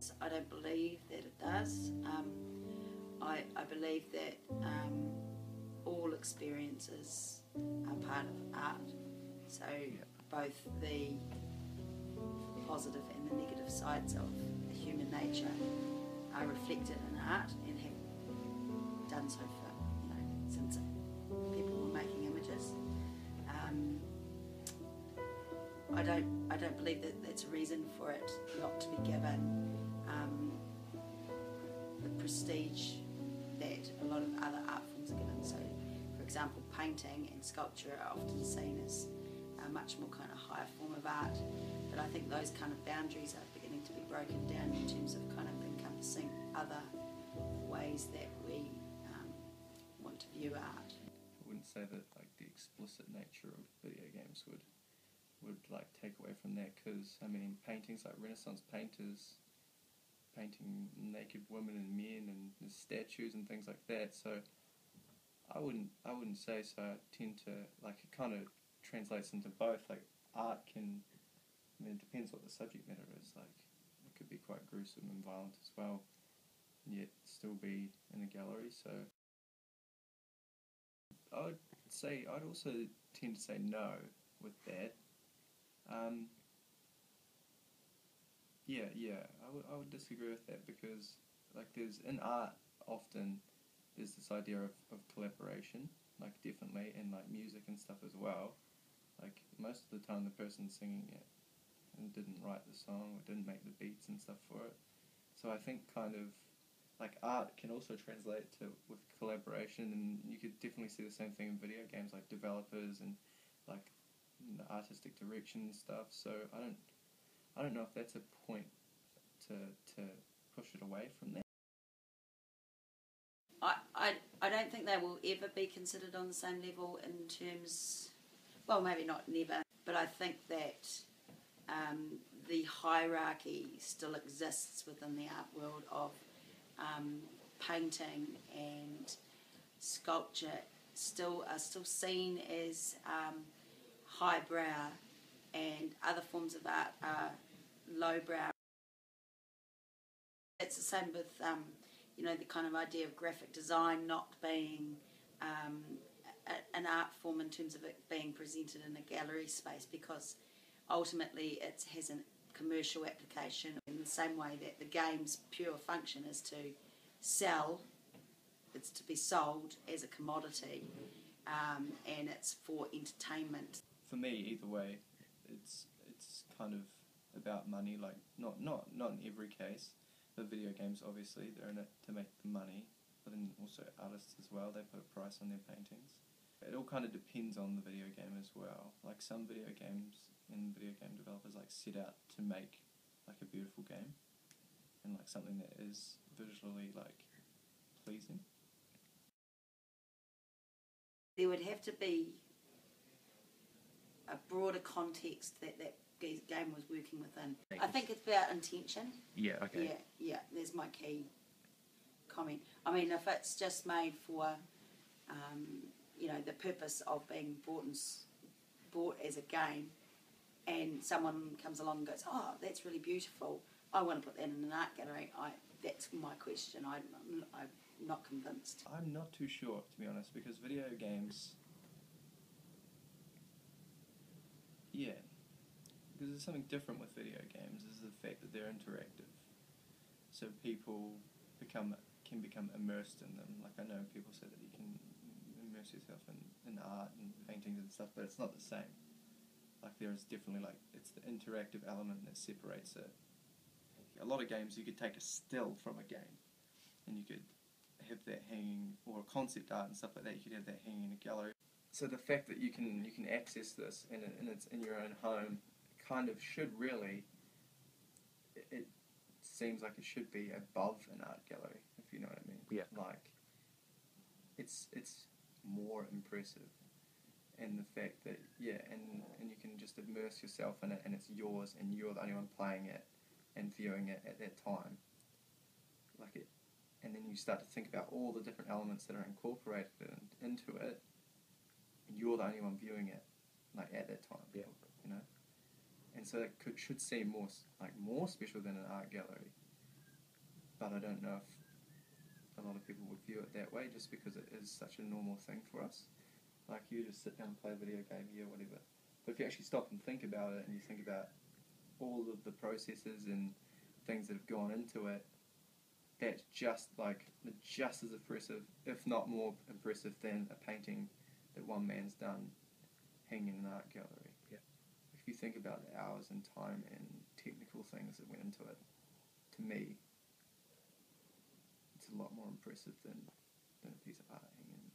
experience. I don't believe that it does. I believe that all experiences are part of art. So both the positive and the negative sides of human nature are reflected in art and have done so for, since people were making images. I don't believe that that's a reason for it not to be given the prestige that a lot of other art forms are given. So, for example, painting and sculpture are often seen as a much more kind of higher form of art, but I think those kind of boundaries are beginning to be broken down in terms of kind of encompassing other ways that we want to view art. I wouldn't say that like the explicit nature of video games would like take away from that, because I mean paintings like Renaissance painters painting naked women and men and statues and things like that, so I wouldn't say so. I tend to like it kind of translates into both. Like art can, I mean it depends what the subject matter is, like it could be quite gruesome and violent as well, and yet still be in a gallery. So I'd also tend to say no with that. I would disagree with that, because like there's in art often there's this idea of collaboration, like definitely, and like music and stuff as well. Like most of the time the person singing it and didn't write the song or didn't make the beats and stuff for it. So I think kind of like art can also translate to with collaboration, and you could definitely see the same thing in video games, like developers and like artistic direction and stuff. So I don't know if that's a point to push it away from that. I don't think they will ever be considered on the same level in terms, well, maybe not never, but I think that the hierarchy still exists within the art world of painting and sculpture are still seen as highbrow, and other forms of art are lowbrow. It's the same with the kind of idea of graphic design not being an art form in terms of it being presented in a gallery space, because ultimately it has a commercial application in the same way that the game's pure function is to sell, it's to be sold as a commodity, and it's for entertainment. For me, either way, it's kind of about money. Like not in every case. The video games, obviously, they're in it to make the money, but then also artists as well, they put a price on their paintings. It all kind of depends on the video game as well. Like some video games and video game developers like set out to make like a beautiful game and like something that is visually like pleasing. There would have to be a broader context that game was working within. I think it's about intention. Yeah, okay. Yeah, there's my key comment. I mean, if it's just made for, the purpose of being bought as a game, and someone comes along and goes, oh, that's really beautiful, I want to put that in an art gallery, that's my question. I'm not convinced. I'm not too sure, to be honest, because video games... Yeah. Because there's something different with video games, is the fact that they're interactive. So people can become immersed in them. Like I know people say that you can immerse yourself in art and paintings and stuff, but it's not the same. Like there's definitely it's the interactive element that separates it. A lot of games you could take a still from a game and you could have that hanging, or concept art and stuff like that, you could have that hanging in a gallery. So the fact that you can access this and it's in your own home kind of should really, it seems like it should be above an art gallery, if you know what I mean. Yeah. Like, it's more impressive, and the fact that, and you can just immerse yourself in it, and it's yours, and you're the only one playing it and viewing it at that time. Like it, and then you start to think about all the different elements that are incorporated into it, and you're the only one viewing it, like at that time. Yeah. You know. And so it should seem more special than an art gallery. but I don't know if a lot of people would view it that way, just because it is such a normal thing for us. Like, you just sit down and play a video game, yeah, whatever. But if you actually stop and think about it, and you think about all of the processes and things that have gone into it, that's just as impressive, if not more impressive, than a painting that one man's done hanging in an art gallery. Yeah. If you think about the hours and time and technical things that went into it, to me, it's a lot more impressive than a piece of art hanging